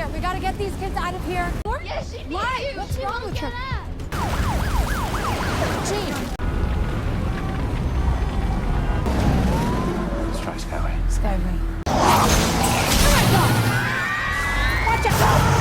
here. We gotta get these kids out of here. Yes, she needs Why? you. What's She wrong won't with get her? up. Gene. Let's try Skyway. Skyway. Oh my God! Watch out!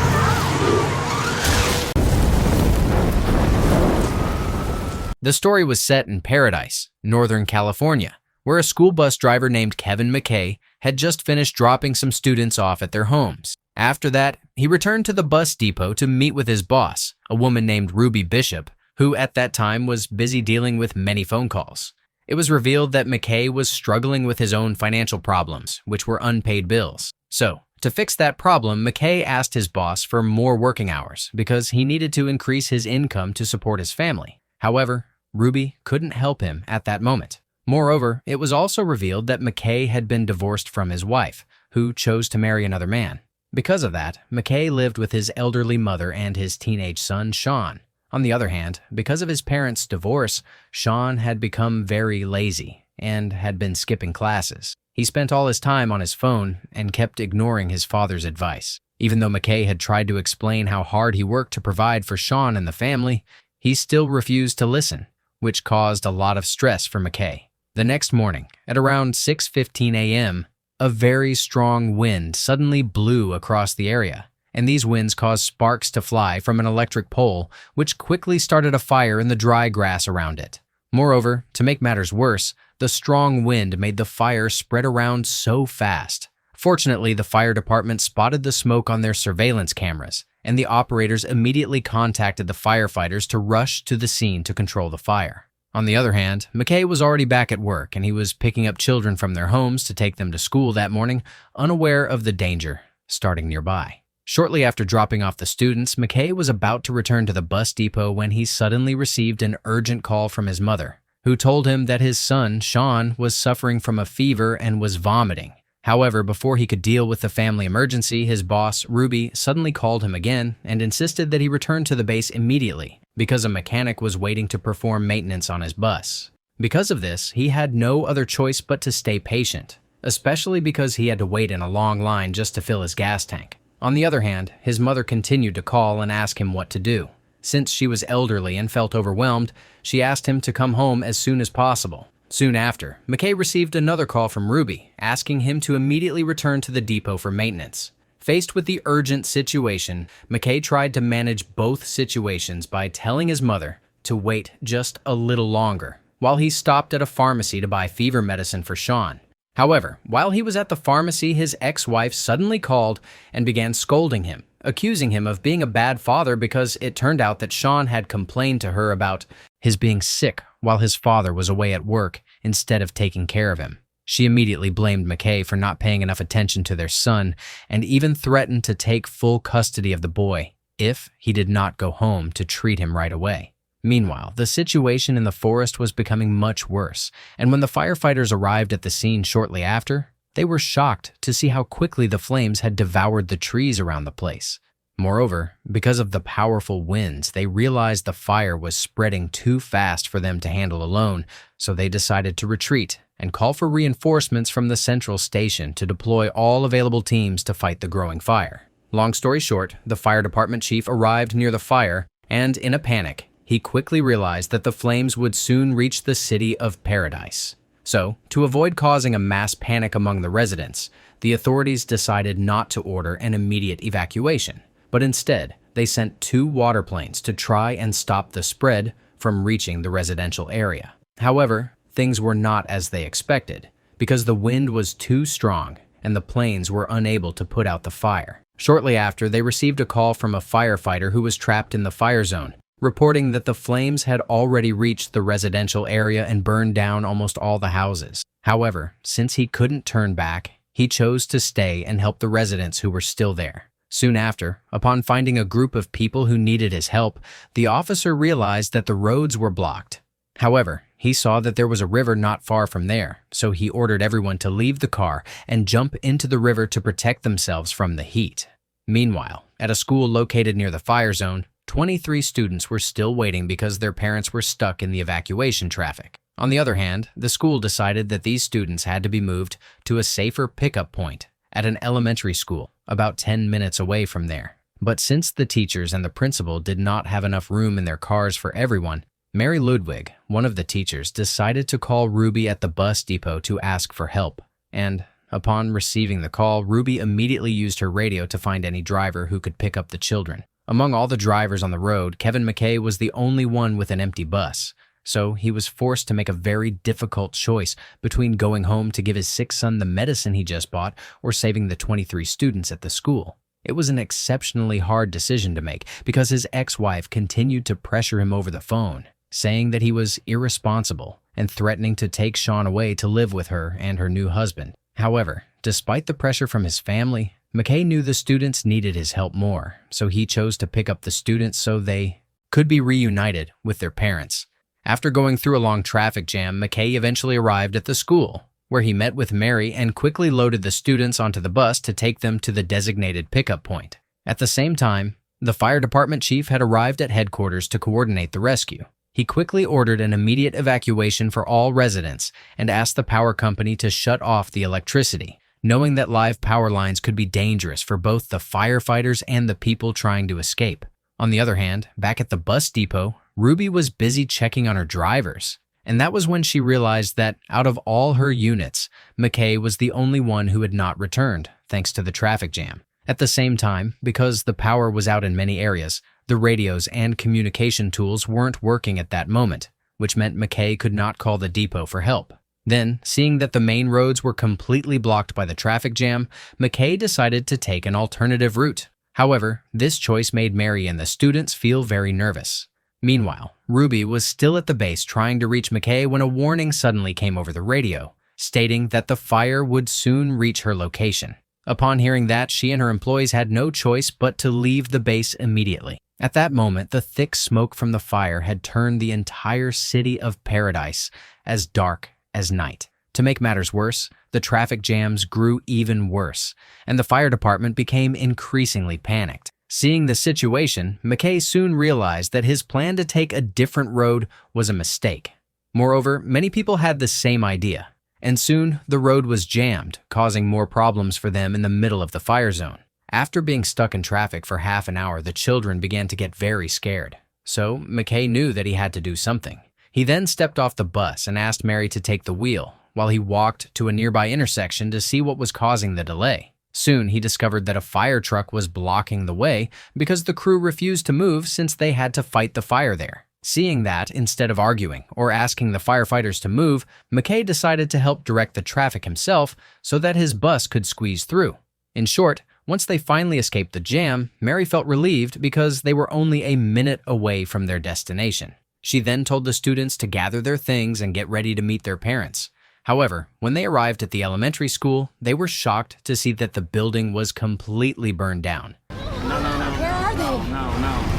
The story was set in Paradise, Northern California, where a school bus driver named Kevin McKay had just finished dropping some students off at their homes. After that, he returned to the bus depot to meet with his boss, a woman named Ruby Bishop, who at that time was busy dealing with many phone calls. It was revealed that McKay was struggling with his own financial problems, which were unpaid bills. So, to fix that problem, McKay asked his boss for more working hours because he needed to increase his income to support his family. However, Ruby couldn't help him at that moment. Moreover, it was also revealed that McKay had been divorced from his wife, who chose to marry another man. Because of that, McKay lived with his elderly mother and his teenage son, Sean. On the other hand, because of his parents' divorce, Sean had become very lazy and had been skipping classes. He spent all his time on his phone and kept ignoring his father's advice. Even though McKay had tried to explain how hard he worked to provide for Sean and the family, he still refused to listen, which caused a lot of stress for McKay. The next morning, at around 6:15 a.m., a very strong wind suddenly blew across the area, and these winds caused sparks to fly from an electric pole, which quickly started a fire in the dry grass around it. Moreover, to make matters worse, the strong wind made the fire spread around so fast. Fortunately, the fire department spotted the smoke on their surveillance cameras, and the operators immediately contacted the firefighters to rush to the scene to control the fire. On the other hand, McKay was already back at work, and he was picking up children from their homes to take them to school that morning, unaware of the danger starting nearby. Shortly after dropping off the students, McKay was about to return to the bus depot when he suddenly received an urgent call from his mother, who told him that his son, Sean, was suffering from a fever and was vomiting. However, before he could deal with the family emergency, his boss, Ruby, suddenly called him again and insisted that he return to the base immediately because a mechanic was waiting to perform maintenance on his bus. Because of this, he had no other choice but to stay patient, especially because he had to wait in a long line just to fill his gas tank. On the other hand, his mother continued to call and ask him what to do. Since she was elderly and felt overwhelmed, she asked him to come home as soon as possible. Soon after, McKay received another call from Ruby, asking him to immediately return to the depot for maintenance. Faced with the urgent situation, McKay tried to manage both situations by telling his mother to wait just a little longer, while he stopped at a pharmacy to buy fever medicine for Sean. However, while he was at the pharmacy, his ex-wife suddenly called and began scolding him, accusing him of being a bad father because it turned out that Sean had complained to her about his being sick while his father was away at work instead of taking care of him. She immediately blamed McKay for not paying enough attention to their son and even threatened to take full custody of the boy if he did not go home to treat him right away. Meanwhile, the situation in the forest was becoming much worse, and when the firefighters arrived at the scene shortly after, they were shocked to see how quickly the flames had devoured the trees around the place. Moreover, because of the powerful winds, they realized the fire was spreading too fast for them to handle alone, so they decided to retreat and call for reinforcements from the central station to deploy all available teams to fight the growing fire. Long story short, the fire department chief arrived near the fire, and in a panic, he quickly realized that the flames would soon reach the city of Paradise. So, to avoid causing a mass panic among the residents, the authorities decided not to order an immediate evacuation, but instead, they sent 2 water planes to try and stop the spread from reaching the residential area. However, things were not as they expected, because the wind was too strong and the planes were unable to put out the fire. Shortly after, they received a call from a firefighter who was trapped in the fire zone, reporting that the flames had already reached the residential area and burned down almost all the houses. However, since he couldn't turn back, he chose to stay and help the residents who were still there. Soon after, upon finding a group of people who needed his help, the officer realized that the roads were blocked. However, he saw that there was a river not far from there, so he ordered everyone to leave the car and jump into the river to protect themselves from the heat. Meanwhile, at a school located near the fire zone, 23 students were still waiting because their parents were stuck in the evacuation traffic. On the other hand, the school decided that these students had to be moved to a safer pickup point, at an elementary school about 10 minutes away from there. But since the teachers and the principal did not have enough room in their cars for everyone, Mary Ludwig, one of the teachers, decided to call Ruby at the bus depot to ask for help. And upon receiving the call, Ruby immediately used her radio to find any driver who could pick up the children. Among all the drivers on the road, Kevin McKay was the only one with an empty bus. So he was forced to make a very difficult choice between going home to give his sick son the medicine he just bought or saving the 23 students at the school. It was an exceptionally hard decision to make because his ex-wife continued to pressure him over the phone, saying that he was irresponsible and threatening to take Sean away to live with her and her new husband. However, despite the pressure from his family, McKay knew the students needed his help more, so he chose to pick up the students so they could be reunited with their parents. After going through a long traffic jam, McKay eventually arrived at the school, where he met with Mary and quickly loaded the students onto the bus to take them to the designated pickup point. At the same time, the fire department chief had arrived at headquarters to coordinate the rescue. He quickly ordered an immediate evacuation for all residents and asked the power company to shut off the electricity, knowing that live power lines could be dangerous for both the firefighters and the people trying to escape. On the other hand, back at the bus depot, Ruby was busy checking on her drivers, and that was when she realized that out of all her units, McKay was the only one who had not returned, thanks to the traffic jam. At the same time, because the power was out in many areas, the radios and communication tools weren't working at that moment, which meant McKay could not call the depot for help. Then, seeing that the main roads were completely blocked by the traffic jam, McKay decided to take an alternative route. However, this choice made Mary and the students feel very nervous. Meanwhile, Ruby was still at the base trying to reach McKay when a warning suddenly came over the radio, stating that the fire would soon reach her location. Upon hearing that, she and her employees had no choice but to leave the base immediately. At that moment, the thick smoke from the fire had turned the entire city of Paradise as dark as night. To make matters worse, the traffic jams grew even worse, and the fire department became increasingly panicked. Seeing the situation, McKay soon realized that his plan to take a different road was a mistake. Moreover, many people had the same idea, and soon the road was jammed, causing more problems for them in the middle of the fire zone. After being stuck in traffic for half an hour, the children began to get very scared. So McKay knew that he had to do something. He then stepped off the bus and asked Mary to take the wheel, while he walked to a nearby intersection to see what was causing the delay. Soon, he discovered that a fire truck was blocking the way because the crew refused to move since they had to fight the fire there. Seeing that, instead of arguing or asking the firefighters to move, McKay decided to help direct the traffic himself so that his bus could squeeze through. In short, once they finally escaped the jam, Mary felt relieved because they were only a minute away from their destination. She then told the students to gather their things and get ready to meet their parents. However, when they arrived at the elementary school, they were shocked to see that the building was completely burned down. Where are they? No.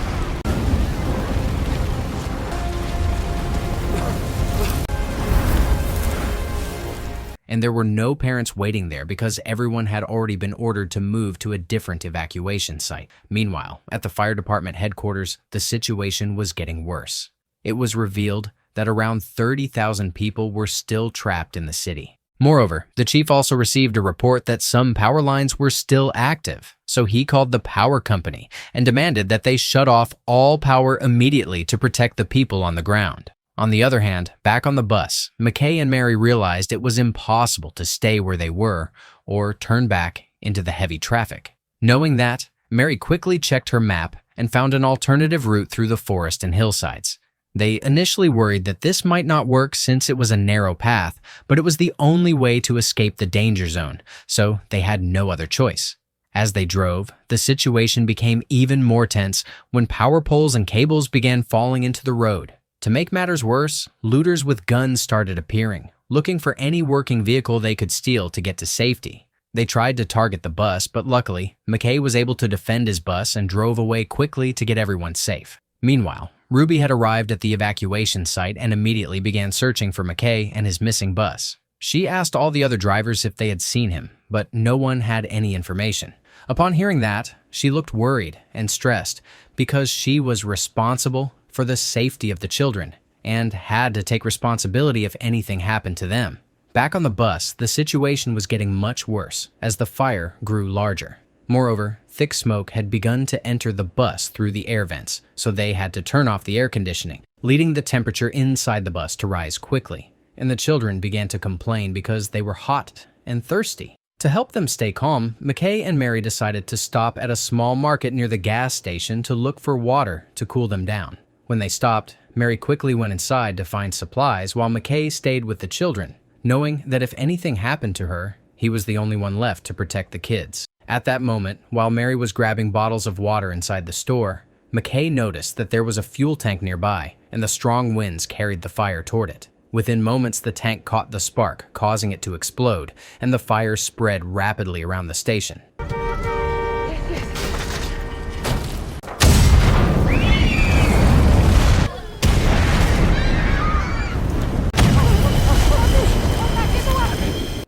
And there were no parents waiting there because everyone had already been ordered to move to a different evacuation site. Meanwhile, at the fire department headquarters, the situation was getting worse. It was revealed that around 30,000 people were still trapped in the city. Moreover, the chief also received a report that some power lines were still active, so he called the power company and demanded that they shut off all power immediately to protect the people on the ground. On the other hand, back on the bus, McKay and Mary realized it was impossible to stay where they were or turn back into the heavy traffic. Knowing that, Mary quickly checked her map and found an alternative route through the forest and hillsides. They initially worried that this might not work since it was a narrow path, but it was the only way to escape the danger zone, so they had no other choice. As they drove, the situation became even more tense when power poles and cables began falling into the road. To make matters worse, looters with guns started appearing, looking for any working vehicle they could steal to get to safety. They tried to target the bus, but luckily, McKay was able to defend his bus and drove away quickly to get everyone safe. Meanwhile, Ruby had arrived at the evacuation site and immediately began searching for McKay and his missing bus. She asked all the other drivers if they had seen him, but no one had any information. Upon hearing that, she looked worried and stressed because she was responsible for the safety of the children and had to take responsibility if anything happened to them. Back on the bus, the situation was getting much worse as the fire grew larger. Moreover, thick smoke had begun to enter the bus through the air vents, so they had to turn off the air conditioning, leading the temperature inside the bus to rise quickly. And the children began to complain because they were hot and thirsty. To help them stay calm, McKay and Mary decided to stop at a small market near the gas station to look for water to cool them down. When they stopped, Mary quickly went inside to find supplies while McKay stayed with the children, knowing that if anything happened to her, he was the only one left to protect the kids. At that moment, while Mary was grabbing bottles of water inside the store, McKay noticed that there was a fuel tank nearby, and the strong winds carried the fire toward it. Within moments, the tank caught the spark, causing it to explode, and the fire spread rapidly around the station.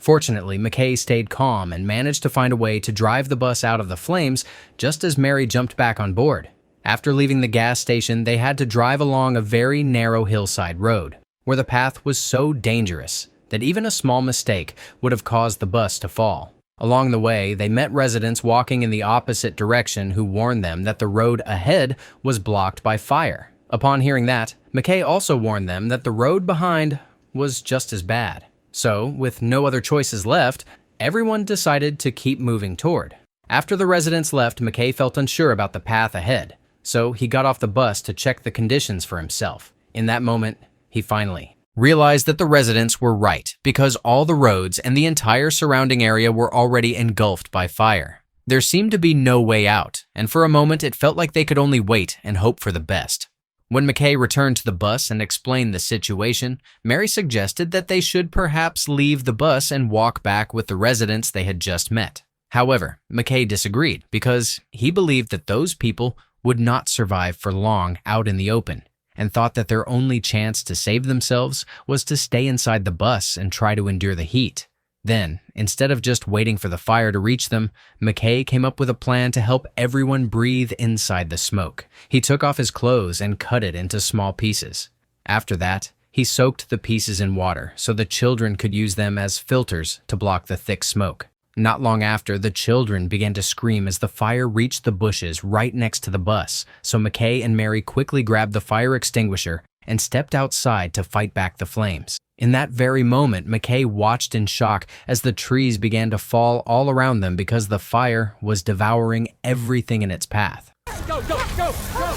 Fortunately, McKay stayed calm and managed to find a way to drive the bus out of the flames just as Mary jumped back on board. After leaving the gas station, they had to drive along a very narrow hillside road, where the path was so dangerous that even a small mistake would have caused the bus to fall. Along the way, they met residents walking in the opposite direction who warned them that the road ahead was blocked by fire. Upon hearing that, McKay also warned them that the road behind was just as bad. So, with no other choices left, everyone decided to keep moving toward. After the residents left, McKay felt unsure about the path ahead, so he got off the bus to check the conditions for himself. In that moment, he finally realized that the residents were right because all the roads and the entire surrounding area were already engulfed by fire. There seemed to be no way out, and for a moment it felt like they could only wait and hope for the best. When McKay returned to the bus and explained the situation, Mary suggested that they should perhaps leave the bus and walk back with the residents they had just met. However, McKay disagreed because he believed that those people would not survive for long out in the open and thought that their only chance to save themselves was to stay inside the bus and try to endure the heat. Then, instead of just waiting for the fire to reach them, McKay came up with a plan to help everyone breathe inside the smoke. He took off his clothes and cut it into small pieces. After that, he soaked the pieces in water so the children could use them as filters to block the thick smoke. Not long after, the children began to scream as the fire reached the bushes right next to the bus, so McKay and Mary quickly grabbed the fire extinguisher and stepped outside to fight back the flames. In that very moment, McKay watched in shock as the trees began to fall all around them because the fire was devouring everything in its path. Go, go, go, go!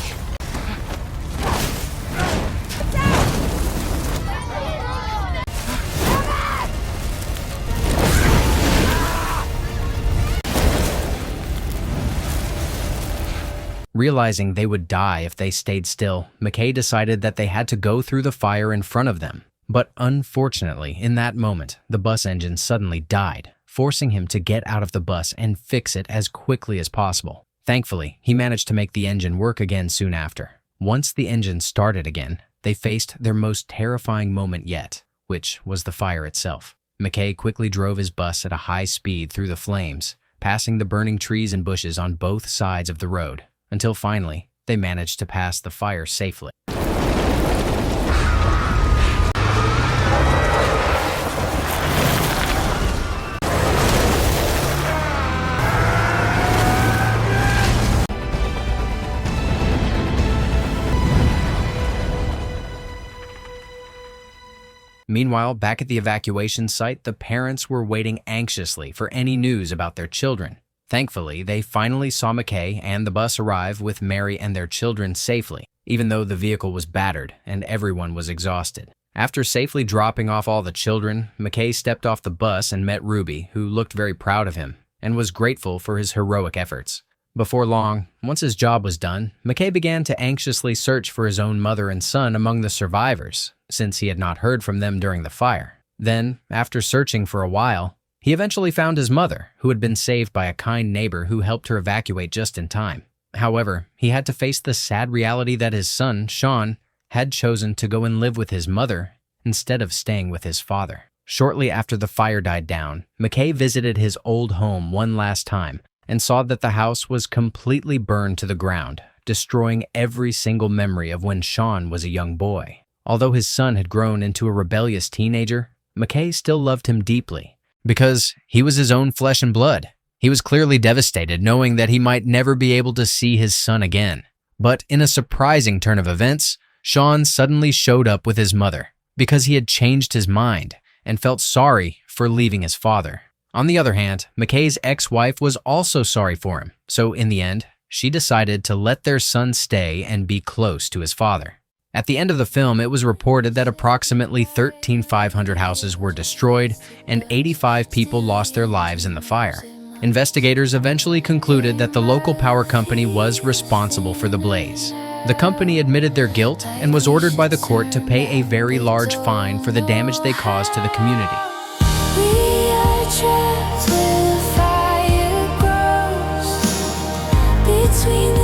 Realizing they would die if they stayed still, McKay decided that they had to go through the fire in front of them. But unfortunately, in that moment, the bus engine suddenly died, forcing him to get out of the bus and fix it as quickly as possible. Thankfully, he managed to make the engine work again soon after. Once the engine started again, they faced their most terrifying moment yet, which was the fire itself. McKay quickly drove his bus at a high speed through the flames, passing the burning trees and bushes on both sides of the road, until finally, they managed to pass the fire safely. Meanwhile, back at the evacuation site, the parents were waiting anxiously for any news about their children. Thankfully, they finally saw McKay and the bus arrive with Mary and their children safely, even though the vehicle was battered and everyone was exhausted. After safely dropping off all the children, McKay stepped off the bus and met Ruby, who looked very proud of him and was grateful for his heroic efforts. Before long, once his job was done, McKay began to anxiously search for his own mother and son among the survivors, since he had not heard from them during the fire. Then, after searching for a while, he eventually found his mother, who had been saved by a kind neighbor who helped her evacuate just in time. However, he had to face the sad reality that his son, Sean, had chosen to go and live with his mother instead of staying with his father. Shortly after the fire died down, McKay visited his old home one last time and saw that the house was completely burned to the ground, destroying every single memory of when Sean was a young boy. Although his son had grown into a rebellious teenager, McKay still loved him deeply because he was his own flesh and blood. He was clearly devastated knowing that he might never be able to see his son again. But in a surprising turn of events, Sean suddenly showed up with his mother because he had changed his mind and felt sorry for leaving his father. On the other hand, McKay's ex-wife was also sorry for him, so in the end, she decided to let their son stay and be close to his father. At the end of the film, it was reported that approximately 13,500 houses were destroyed and 85 people lost their lives in the fire. Investigators eventually concluded that the local power company was responsible for the blaze. The company admitted their guilt and was ordered by the court to pay a very large fine for the damage they caused to the community. We are trapped where the fire grows between